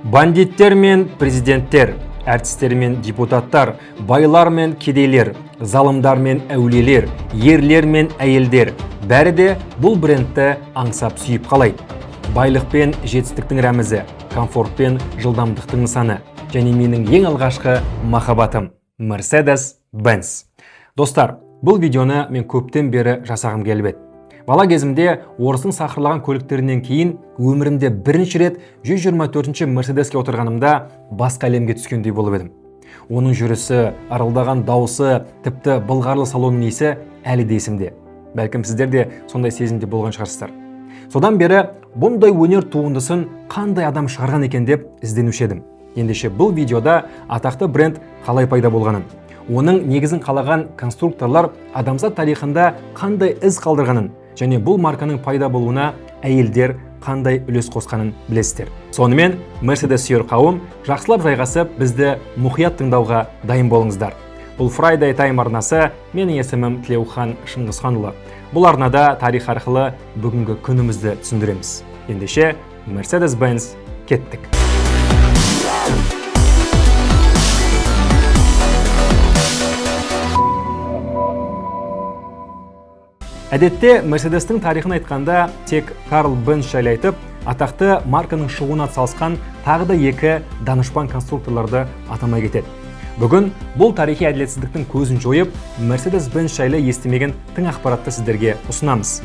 Бандиттер мен президенттер, әртістер мен депутаттар, байлар мен кедейлер, залымдар мен әулиелер, ерлер мен әйелдер, бәрі де бұл брендті аңсап сүйіп қалайды. Байлық пен жетістіктің рәмізі, комфорт пен жылдамдықтың нысаны, және менің ең алғашқы махаббатым Mercedes-Benz. Достар, бұл видеоны мен көптен бері жасағым келіп еді. Бала кезімде орыстың сақырлаған көліктерінен кейін өмірімде бірінші рет 124-ші Мерседеске отырғанымда басқа әлемге түскендей болып едім. Оның жүрісі, арылдаған дауысы, тіпті былғарлы салонның иісі әлі де есімде. Бәлкім сіздер де сондай сезімде болған шығарсыздар. Содан бері бұндай өнер туындысын қандай адам шығарған екен деп ізденуші едім. Ендеше бұл видеода атақты бренд қалай пайда болғанын, оның негізін қалаған конструкторлар адамзат тарихында қандай із қалдырғанын, және бұл марканың пайда болуына әйелдер қандай үлес қосқанын білесіздер. Сонымен Mercedes сүйер қауым, жақсылап жайғасып, бізді мұқият тыңдауға дайын болыңыздар. Бұл Friday Time арнасы, менің есімім Тілеухан Шыңғысханұлы. Бұл арнада тарих арқылы бүгінгі күнімізді түсіндіреміз. Ендеше Mercedes-Benz кеттік. Әдетте Mercedes-тің тарихын айтқанда тек Карл Бенц жайлы айтып, атақты марканың шығуына атсалысқан тағы да екі данышпан конструкторларды атамай кетеді. Бүгін бұл тарихи әділетсіздіктің көзін жойып, Mercedes-Benz жайлы естімеген тың ақпаратты сіздерге ұсынамыз.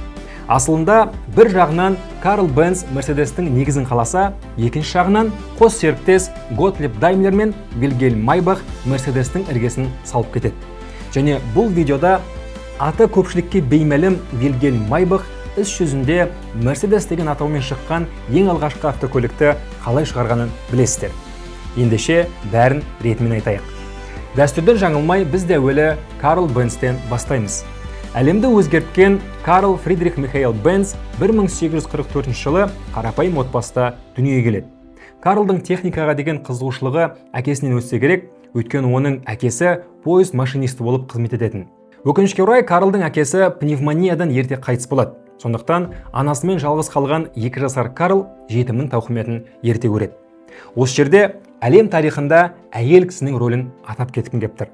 Асылында бір жағынан Карл Бенц Mercedes-тің негізін қаласа, екінші жағынан қос серіктес Готлиб Даймлер мен Вильгельм Майбах Mercedes-тің іргесін салып кетеді. Және бұл видеода аты көпшілікке беймәлім Вильгельм Майбах іс жүзінде Mercedes деген атаумен шыққан ең алғашқы автокөлікті қалай шығарғанын білесіздер. Ендеше бәрін ретімен айтайық. Дәстүрден жаңылмай біз де әуелі Карл Бенцтен бастаймыз. Әлемді өзгерткен Карл Фридрих Михаил Бенц 1844 жылы қарапайым отбасыда дүниеге келеді. Карлдың техникаға деген қызығушылығы әкесінен өссе керек, өйткені оның әкесі поезд машинисті болып қызмет ететін. Өкінішке орай Карлдың әкесі пневмониядан ерте қайтыс болады. Сондықтан анасымен жалғыз қалған 2 жасар Карл жетімнің тауқыметін ерте көреді. Осы жерде әлем тарихында әйел кісінің рөлін атап кеткім келіп тұр.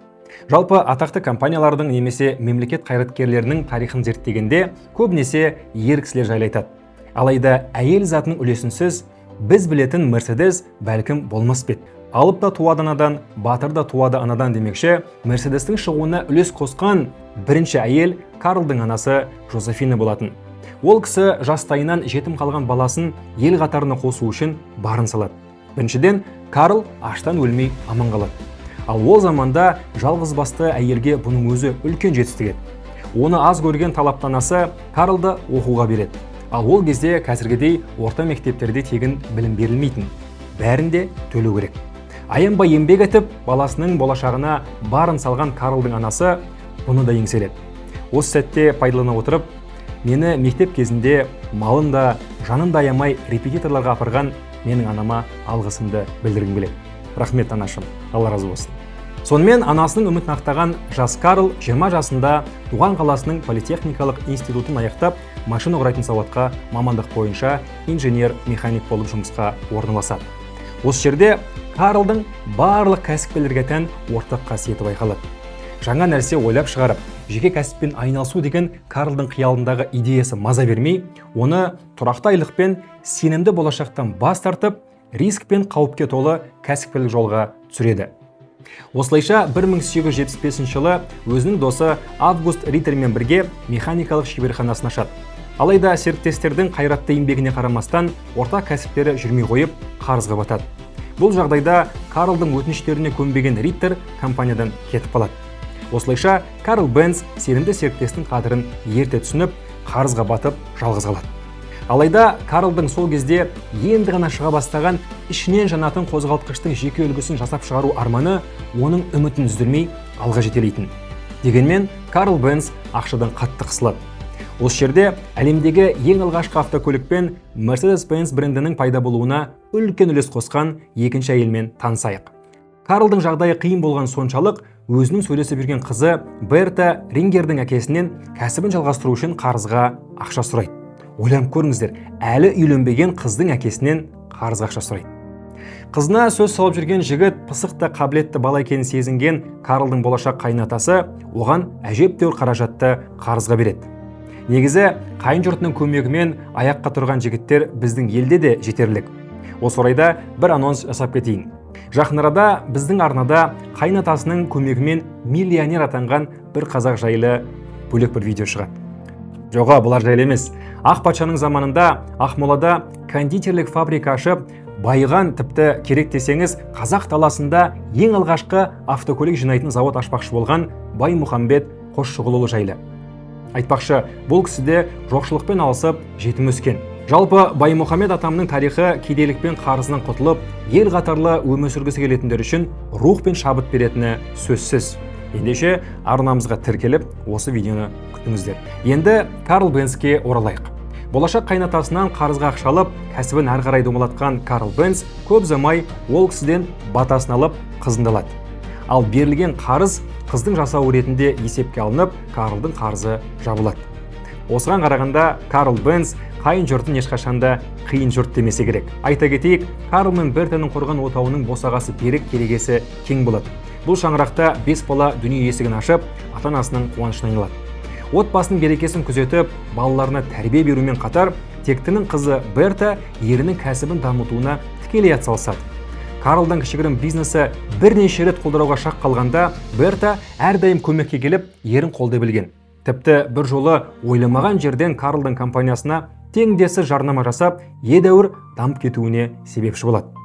Жалпы атақты компаниялардың немесе мемлекет қайраткерлерінің тарихын зерттегенде көбінесе ер кісілер жайлы айтады. Алайда әйел затының үлесінсіз біз білетін Mercedes бәлкім болмас пе еді. Алып та туады анадан, батыр да туады анадан демекші, Mercedes-тің шығуына үлес қосқан бірінші әйел Карлдың анасы Жозефина болатын. Ол кісі жастайынан жетім қалған баласын ел қатарына қосу үшін барын салады. Біріншіден, Карл аштан өлмей аман қалады. Ал ол заманда жалғыз басты әйелге бұның өзі үлкен жетістік еді. Оны аз көрген талапты анасы Карлды оқуға береді. Ал ол кезде қазіргідей орта мектептерде тегін білім берілмейтін. Бәрінде төлеу керек. Аянбай еңбек етіп, баласының болашағына барын салған Карлдың анасы бұны да еңселеді. Осы сәтте пайдалана отырып, мені мектеп кезінде малын да, жанын да аямай репетиторларға апарған менің анама алғысымды білдіргім келеді. Рахмет анашым, Алла разы болсын. Сонымен анасының үмітін ақтаған жас Карл 20 жасында туған қаласының политехникалық институтын аяқтап, машина құрайтын сауатқа мамандық бойынша инженер-механик болып жұмысқа орналасады. Осы жерде Карлдың барлық кәсіпкерлерге тән ортақ қасиеті байқалады. Жаңа нәрсе ойлап шығарып, жеке кәсіппен айналысу деген Карлдың қиялындағы идеясы маза бермей, оны тұрақты айлықпен сенімді болашақтан бас тартып, риск пен қауіпке толы кәсіпкерлік жолға түсіреді. Осылайша 1875 жылы өзінің досы Август Риттермен бірге механикалық шеберханасын ашады. Алайда серіктестердің қайратты еңбегіне қарамастан ортақ кәсіптері жүрмей қойып, қарызға батады. Бұл жағдайда Карлдың өтініштеріне көнбеген Риттер компаниядан кетіп қалады. Осылайша Карл Бенц сенімді серіктестің қадірін ерте түсініп, қарызға батып жалғыз қалады. Алайда Карлдың сол кезде енді ғана шыға бастаған ішінен жанатын қозғалтқыштың жеке үлгісін жасап шығару арманы оның үмітін үздірмей алға жетелейтін. Дегенмен Карл Бенц ақшадан қатты қысылады. Осы жерде әлемдегі ең алғашқы автокөлікпен Mercedes-Benz брендінің пайда болуына үлкен үлес қосқан екінші әйелмен танысайық. Карлдың жағдайы қиын болған соншалық, өзінің сөйлесіп жүрген қызы Берта Рингердің әкесінен кәсібін жалғастыру үшін қарызға ақша сұрайды. Ойланып көріңіздер, әлі үйленбеген қыздың әкесінен қарызға ақша сұрайды. Қызына сөз салып жүрген жігіт пысық та қабілетті бала екенін сезінген Карлдың болашақ қайынатасы оған әжептәуір қаражатты қарызға береді. Негізі, қайын жұртының көмегімен аяққа тұрған жігіттер біздің елде де жетерлік. Осы орайда бір анонс жасап кетейін. Жақын арада біздің арнада қайынатасының көмегімен миллионер атанған бір қазақ жайлы бөлек бір видео шығады. Жоға, бұлар жайлы емес. Ақ патшаның заманында Ақмолада кондитерлік фабрика ашып, байыған, тіпті керек десеңіз, қазақ даласында ең алғашқы автокөлік жинайтын завод ашпақшы болған Баймұхамбет Қосшығұлұлы жайлы. Айтпақшы, бұл кісіде жоқшылықпен алысып, жетім өскен. Жалпы Баймұхамбет атамның тарихы кедейлікпен қарызынан құтылып, ел қатарлы өмір сүргісі келетіндер үшін рух пен шабыт беретіні сөзсіз. Ендеше арнамызға тіркеліп, осы видеоны күтіңіздер. Енді Карл Бенцке оралайық. Болашақ қайнатасынан қарызға ақшалып, кәсібін әрі қарай домалатқан Карл Бенц көп ұзамай ол кісіден батасын алып, қызын алады. Ал берілген қарыз қыздың жасауы ретінде есепке алынып, Карлдың қарызы жабылады. Осыған қарағанда Карл Бенц қайын жұртын ешқашанда қиын жұрт демесе керек. Айта кетейік, Карл мен Бертаның құрған отауының босағасы берік, керегесі кең болады. Бұл шаңырақта 5 бала дүние есігін ашып, ата-анасының қуанышына айналады. Отбасының берекесін күзетіп, балаларына тәрбие берумен қатар, тектінің қызы Берта ерінің кәсібін дамытуына тікелей атсалысады. Карлдың кішігірім бизнесі бірнеше рет қолдауға шақ қалғанда, Берта әрдайым көмекке келіп, ерін қолдай білген. Тіпті бір жолы ойламаған жерден Карлдың компаниясына теңдесі жарнама жасап, едәуір дамып кетуіне себепші болады.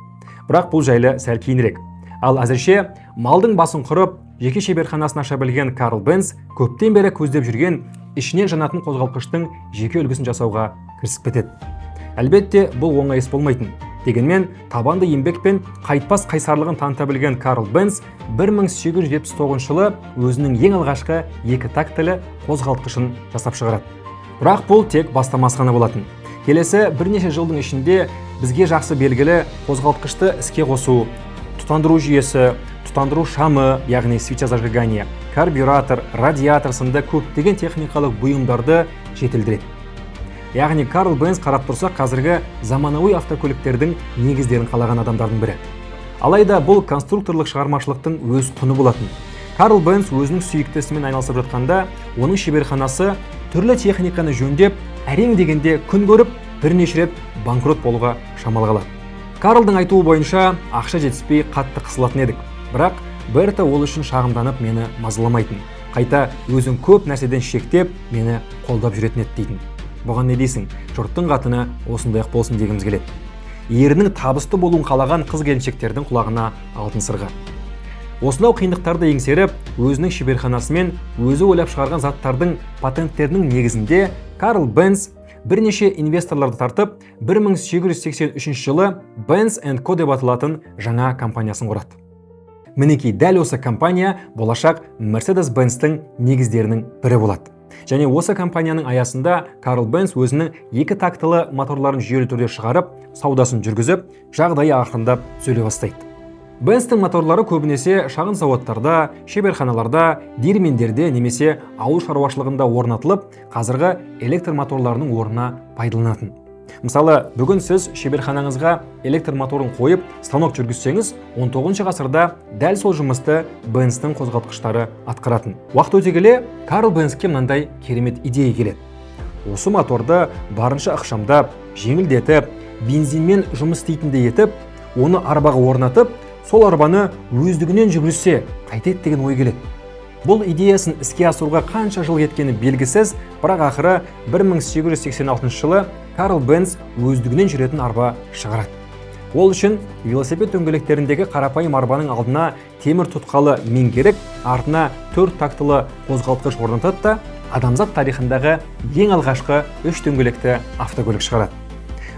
Бірақ бұл жайлы сәл кейінірек. Ал әзірше малдың басын құрып, жеке шеберханасын аша білген Карл Бенц көптен бері көздеп жүрген ішінен жанатын қозғалтқыштың жеке үлгісін жасауға кірісіп кетеді. Әлбетте, бұл оңай іс болмайтын. Дегенмен, табанды еңбек пен қайтпас қайсарлығын таныта білген Карл Бенц 1879 жылы өзінің ең алғашқы 2 тактілі қозғалтқышын жасап шығарады. Бірақ бұл тек бастамасы ғана болатын. Келесі бірнеше жылдың ішінде бізге жақсы белгілі қозғалтқышты іске қосу, тұтандыру жүйесі, тұтандыру шамы, яғни свеча зажигания, карбюратор, радиатор сынды көптеген техникалық бұйымдарды жетілдіреді. Яғни Карл Бенц қарап тұрса қазіргі заманауи автокөліктердің негіздерін қалаған адамдардың бірі. Алайда бұл конструкторлық шығармашылықтың өз құны болатын. Карл Бенц өзінің сүйікті ісімен айналысып жатқанда, оның шеберханасы түрлі техниканы жөндеп, әрең дегенде күн көріп, бірнеше рет банкрот болуға шамалы қалады. Карлдың айтуы бойынша ақша жетіспей қатты қысылатын едік. Бірақ Берта ол үшін шағымданып мені мазаламайтын. Қайта өзін көп нәрседен шектеп, мені қолдап жүретін еді дейтін. Бұған не дейсің? Жұрттың қатыны осындайық болсын дегіміз келеді. Ерінің табысты болуын қалаған қыз-келіншектердің құлағына алтын сырға. Осынау қиындықтарды еңсеріп, өзінің шеберханасымен өзі ойлап шығарған заттардың патенттерінің негізінде Карл Бенц бірнеше инвесторларды тартып, 1883 жылы Benz & Co деп аталатын жаңа компаниясын құрады. Мінекей дәл осы компания болашақ Mercedes-Benz-тің негіздерінің бірі болады. Және осы компанияның аясында Карл Бенц өзінің 2 тактылы моторларын жүйелі түрде шығарып, саудасын жүргізіп, жағдайы ақырындап сөйлей бастайды. Бенцтің моторлары көбінесе шағын заводтарда, шеберханаларда, диірмендерде немесе ауыл шаруашылығында орнатылып, қазіргі электр моторларының орнына пайдаланатын. Мысалы, бүгін сіз шеберханаңызға электр моторын қойып, станок жүргізсеңіз, 19 ғасырда дәл сол жұмысты Бенцтің қозғалтқыштары атқаратын. Уақыт өте келе, Карл Бенцке мынандай керемет идея келеді. Осы моторды барынша ықшамдап, жеңілдетіп, бензинмен жұмыс істейтіндей етіп, оны арбаға орнатып, сол арбаны өздігінен жүргізсе қайтеді деген ой келеді. Бұл идеясын іске асыруға қанша жыл кеткені белгісіз, бірақ ақыры 1886 жылы Карл Бенц өздігінен жүретін арба шығарады. Ол үшін велосипед дөңгелектеріндегі қарапайым арбаның алдына темір тұтқалы меңгеріп, артына 4 тактылы қозғалтқыш орнатады да, адамзат тарихындағы ең алғашқы 3 дөңгелекті автокөлік шығарады.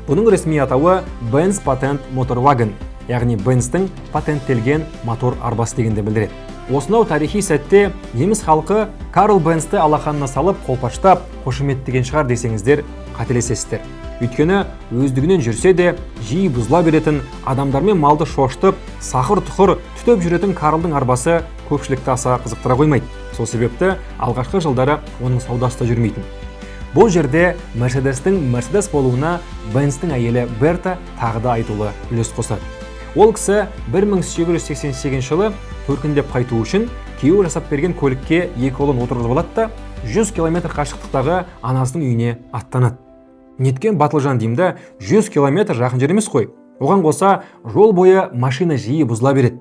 Бұның ресми атауы Benz Patent Motorwagen, яғни Бенцтің патенттелген мотор арбасы дегенді білдіреді. Осынау тарихи сәтте неміс халқы Карл Бенцті алақанына салып, қолпаштап, қошеметтеген шығар десеңіздер, қателесесіздер. Өйткені өздігінен жүрсе де, жиі бұзыла беретін, адамдармен малды шошытып, сақыр-тұқыр түтіп жүретін Карлдың арбасы көпшілікті аса қызықтыра қоймайды. Сол себепті алғашқы жылдары оның саудасы да жүрмейтін. Бұл жерде Мерседестің Мерседес болуына Бенцтің әйелі Берта тағы да айтулы үлес қосады. Ол кісі 1888 жылы төркіндеп қайту үшін күйеуі жасап берген көлікке екі ұлын отырғызып алады да 100 километр қашықтықтағы анасының үйіне аттанады. Неткен батылжан деймді, 100 километр жақын жер емес қой. Оған қоса жол бойы машина жиі бұзыла береді.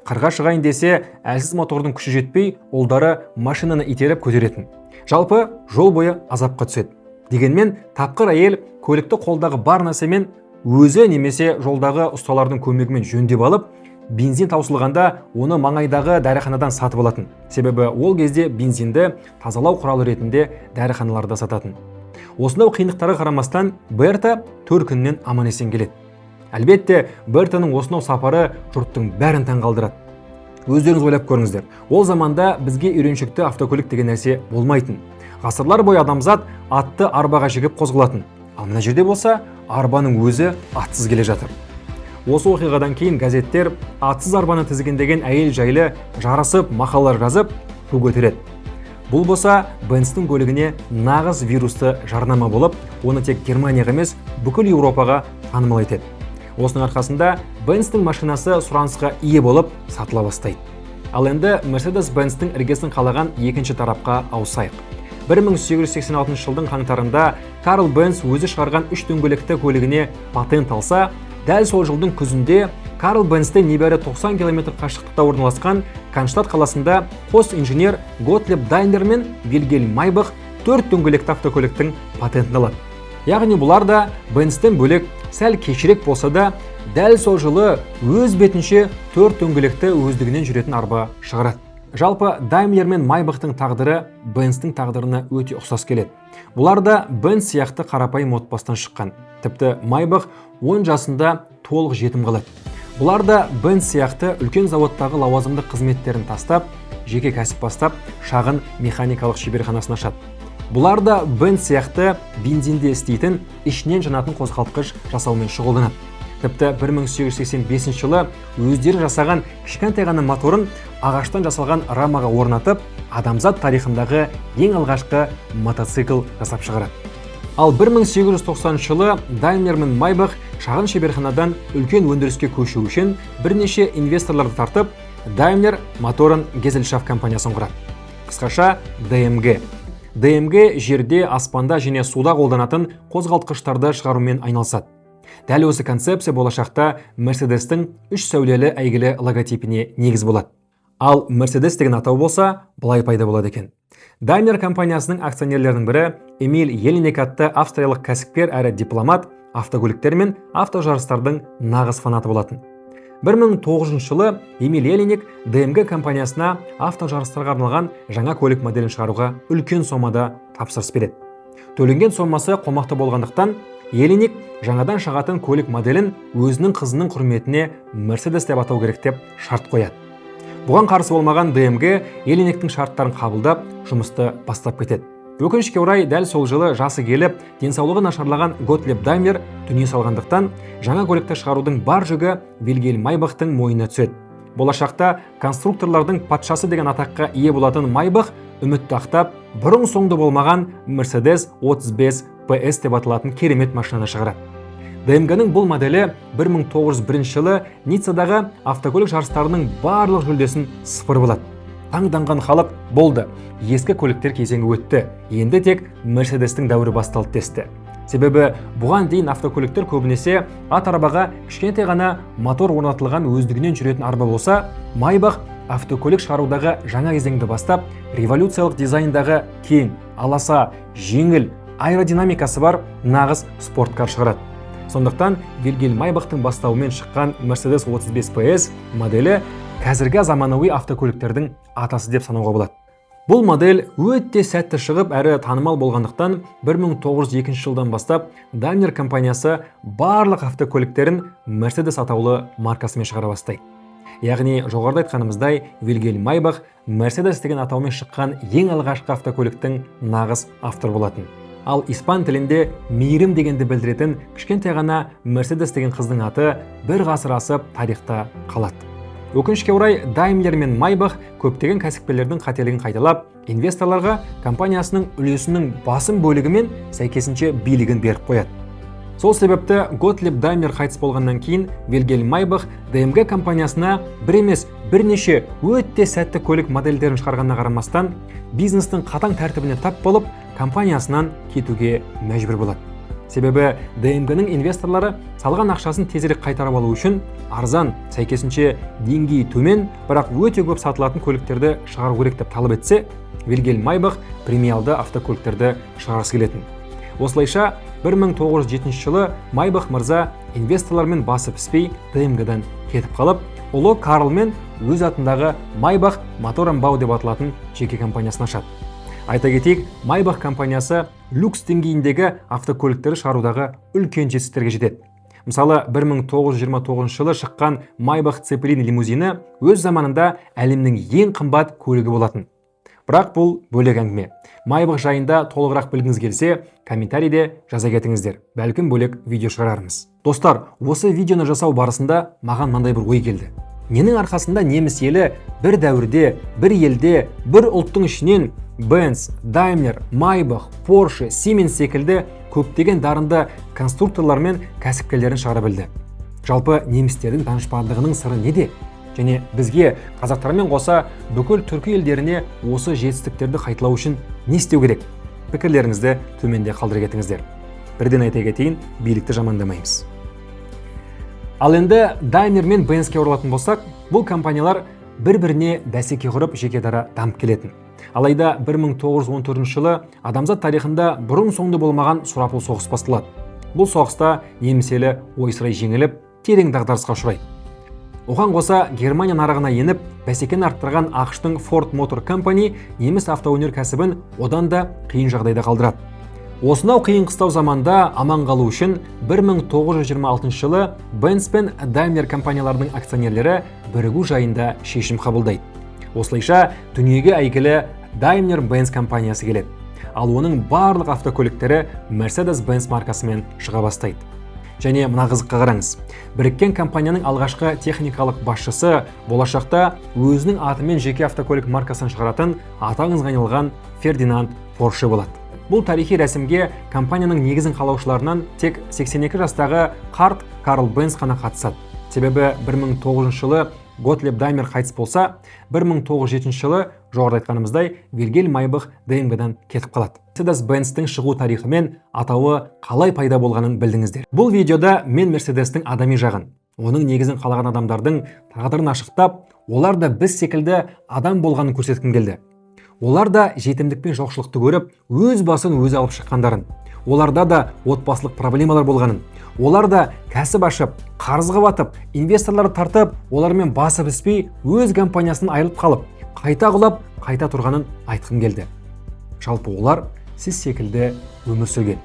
Қырға шығайын десе, әлсіз мотордың күші жетпей, ұлдары машинаны итеріп көтеретін. Жалпы жол бойы азапқа түседі. Дегенмен тапқыр әйел көлікті қолдағы бар нәрсемен өзі немесе жолдағы ұсталардың көмегімен жөндеп алып, бензин таусылғанда оны маңайдағы дәріханадан сатып алатын. Себебі ол кезде бензинді тазалау құралы ретінде дәріханаларда сататын. Осынау қиындықтарға қарамастан Берта 4 күннен аман есен келеді. Әлбетте, Бертаның осынау сапары жұрттың бәрін таңғалдырады. Өздеріңіз ойлап көріңіздер. Ол заманда бізге үйреншікті автокөлік деген нәрсе болмайтын. Ғасырлар бойы адамзат атты арбаға жегіп қозғалатын. Ал мына жерде болса, арбаның өзі атсыз келе жатыр. Осы оқиғадан кейін газеттер атсыз арбаны тізгіндеген әйел жайлы жарысып мақалалар жазып шу көтереді. Бұл болса Бенцтің көлігіне нағыз вирусты жарнама болып, оны тек Германияға емес, бүкіл Еуропаға танымал етеді. Осының арқасында Бенцтің машинасы сұранысқа ие болып сатыла бастайды. Ал енді Mercedes-Benz'тің іргесін қалаған екінші тарапқа ауысайық. 1886 жылдың қаңтарында Карл Бенц өзі шығарған 3 дөңгелекті көлігіне патент алса, дәл сол жылдың күзінде Карл Бенцте небәрі 90 км қашықтықта орналасқан Канштадт қаласында қос инженер Готлеб Дайнер мен Вильгельм Майбах 4 дөңгелекті автокөліктің патентін алады. Яғни бұлар да Бенцтен бөлек сәл кешірек болса да, дәл сол жылы өз бетінше 4 дөңгелекті өздігінен жүретін арба шығарады. Жалпы Даймлер мен Майбахтың тағдыры Бенцтің тағдырына өте ұқсас келеді. Бұлар да Бенц сияқты қарапайым отбасынан шыққан. Тіпті Майбах 10 жасында толық жетім қалады. Бұлар да Бенц сияқты үлкен заводтағы лауазымды қызметтерін тастап, жеке кәсіп бастап, шағын механикалық шеберханасын ашады. Бұлар да Бенц сияқты бензинде істейтін, ішінен жанатын қозғалтқыш жасаумен шұғылданады. Тіпті 1885 жылы өздері жасаған кішкентай ғана моторын ағаштан жасалған рамаға орнатып, адамзат тарихындағы ең алғашқы мотоцикл жасап шығарады. Ал 1890 жылы Даймлер мен Майбах шағын шеберханадан үлкен өндіріске көшу үшін бірнеше инвесторларды тартып, Даймлер моторын Gesellschaft компаниясын құрады. Қысқаша ДМГ. ДМГ жерде, аспанда және суда қолданатын қозғалтқыштарды шығарумен айналысады. Дәл осы концепция болашақта Mercedes-тің 3 сәулелі әйгілі логотипіне негіз болады. Ал Mercedes деген атау болса, бұлай пайда болады екен. Daimler компаниясының акционерлерінің бірі Эмиль Елинек атты австриялық кәсіпкер әрі дипломат, автокөліктер мен автожарыстардың нағыз фанаты болатын. 1900 жылы Эмиль Елинек ДМГ компаниясына автожарыстарға арналған жаңа көлік моделін шығаруға үлкен сомада тапсырыс береді. Төленген сомасы қомақты болғандықтан, Елинек жаңадан шығатын көлік моделін өзінің қызының құрметіне Mercedes деп атау керек деп шарт қояды. Бұған қарсы болмаған ДМГ Елинектің шарттарын қабылдап, жұмысты бастап кетеді. Өкінішке орай, дәл сол жылы жасы келіп, денсаулығы нашарлаған Готлеб Даймлер дүние салғандықтан, жаңа көлікті шығарудың бар жүгі Вильгельм Майбахтың мойнына түседі. Болашақта конструкторлардың патшасы деген атаққа ие болатын Майбах үмітті ақтап, бұрын соңды болмаған Mercedes 35 PS деп аталатын керемет машинаны шығарады. ДМГ-ның бұл моделі 1901 жылы Ниццадағы автокөлік жарыстарының барлық жүлдесін сыпырып алады. Таңданған халық болды. Ескі көліктер кезеңі өтті. Енді тек Mercedes-тің дәуірі басталды десті. Себебі бұған дейін автокөліктер көбінесе ат арбаға кішкентай ғана мотор орнатылған өздігінен жүретін арба болса, Майбах автокөлік шығарудағы жаңа кезеңді бастап, революциялық дизайндағы кең, аласа, жеңіл, аэродинамикасы бар нағыз спорткар шығарады. Сондықтан Вильгельм Майбахтың бастауымен шыққан Mercedes 35 PS моделі қазіргі заманауи автокөліктердің атасы деп санауға болады. Бұл модель өте сәтті шығып әрі танымал болғандықтан 1902 жылдан бастап Daimler компаниясы барлық автокөліктерін Mercedes атаулы маркасымен шығара бастайды. Яғни жоғарыда айтқанымыздай Вильгельм Майбах Mercedes деген атаумен шыққан ең алғашқы автокөліктің нағыз автор болатын. Ал испан тілінде мейірім дегенді білдіретін кішкентай ғана Mercedes деген қыздың аты бір ғасыр асып тарихта қалады. Өкінішке орай, Даймлер мен Майбах көптеген кәсіпкерлердің қателігін қайталап, инвесторларға компаниясының үлесінің басым бөлігі мен сәйкесінше билігін беріп қояды. Сол себепті Готлиб Даймлер қайтыс болғаннан кейін Вильгельм Майбах ДМГ компаниясына бір емес бірнеше өте сәтті көлік модельдерін шығарғанына қарамастан, бизнестің қатаң тәртібіне тап болып, компаниясынан кетуге мәжбүр болады. Себебі ДМГ-ның инвесторлары салған ақшасын тезірек қайтарып алу үшін арзан, сәйкесінше деңгейі төмен, бірақ өте көп сатылатын көліктерді шығару керек деп талап етсе, Вильгельм Майбах премиалды автокөліктерді шығарғысы келетін. Осылайша 1907 жылы Майбах мырза инвесторлармен басы піспей ДМГ-дан кетіп қалып, ұлы Карлмен өз атындағы Майбах Моторенбау деп аталатын жеке компаниясын ашады. Айта кетейік, Майбах компаниясы люкс деңгейіндегі автокөліктерді шығарудағы үлкен жетістіктерге жетеді. Мысалы, 1929 жылы шыққан Майбах Цепелин лимузині өз заманында әлемнің ең қымбат көлігі болатын. Бірақ бұл бөлек әңгіме. Майбах жайында толығырақ білгіңіз келсе, комментарийде жаза кетіңіздер. Бәлкім бөлек видео шығарармыз. Достар, осы видеоны жасау барысында маған мынандай бір ой келді. Ненің арқасында неміс елі бір дәуірде, бір елде, бір ұлттың ішінен Benz, Daimler, Майбах, Porsche, Siemens секілді көптеген дарынды конструкторлар мен кәсіпкерлерін шығара білді. Жалпы немістердің данышпандығының сыры неде? Және бізге қазақтармен қоса бүкіл түркі елдеріне осы жетістіктерді қайталау үшін не істеу керек? Пікірлеріңізді төменде қалдыра кетіңіздер. Бірден айта кетейін, билікті жамандамаймыз. Ал енді Daimler мен Benz-ке оралатын болсақ, бұл компаниялар бір-біріне бәсеке құрып жеке дара дамып келетін. Алайда 1914 жылы адамзат тарихында бұрын соңды болмаған сұрапыл соғыс басталады. Бұл соғыста неміс елі ойсырай жеңіліп, терең дағдарысқа ұшырайды. Оған қоса Германия нарығына еніп, бәсекені арттырған ақш-тың Ford Motor Company неміс автоөнеркәсібін одан да қиын жағдайда қалдырады. Осынау қиын қыстау заманда аман қалу үшін 1926 жылы Benz пен Daimler компанияларының акционерлері бірігу жайында шешім қабылдайды. Осылайша дүниеге әйгілі Daimler-Benz компаниясы келеді. Ал оның барлық автокөліктері Mercedes-Benz маркасымен шыға бастайды. Және мына қызыққа қараңыз. Біріккен компанияның алғашқы техникалық басшысы болашақта өзінің атымен жеке автокөлік маркасын шығаратын аты аңызға айналған Фердинанд Порше болады. Бұл тарихи рәсімге компанияның негізін қалаушыларынан тек 82 жастағы қарт Карл Бенц қана қатысады. Себебі 1900 жылы Готлиб Даймлер қайтыс болса, 1907 жылы жоғарыда айтқанымыздай Вильгельм Майбах ДМГ-дан кетіп қалады. Mercedes-Benz-тің шығу тарихы мен атауы қалай пайда болғанын білдіңіздер. Бұл видеода мен Mercedes-тің адами жағын, оның негізін қалаған адамдардың тағдырын ашықтап, олар да біз секілді адам болғанын көрсеткім келді. Олар да жетімдік пен жоқшылықты көріп, өз басын өзі алып шыққандарын, оларда да отбасылық проблемалар болғанын, олар да кәсіп ашып, қарызға батып, инвесторларды тартып, олармен басы піспей, өз компаниясынан айырылып қалып, қайта құлап, қайта тұрғанын айтқым келді. Жалпы олар сіз секілді өмір сүрген.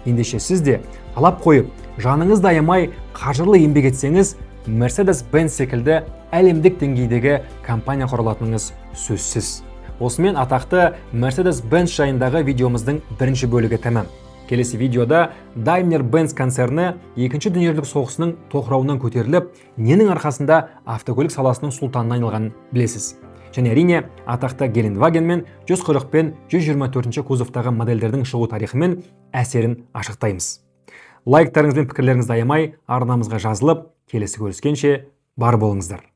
Ендеше сіз де талап қойып, жаныңызды аямай, қажырлы еңбек етсеңіз, Mercedes-Benz секілді әлемдік деңгейдегі компания құралатыныңыз сөзсіз. Осымен атақты Mercedes-Benz жайындағы видеомыздың бірінші бөлігі тәмам. Келесі видеода Daimler-Benz концерні екінші дүниежүзілік соғысының тоқырауынан көтеріліп, ненің арқасында автокөлік саласының сұлтанына айналғанын білесіз. Және әрине атақты Гелендваген мен 140 пен 124 кузовтағы модельдердің шығу тарихы мен әсерін ашықтаймыз. Лайктарыңыз бен пікірлеріңізді аямай арнамызға жазылып, келесі көріскенше бар болыңыздар.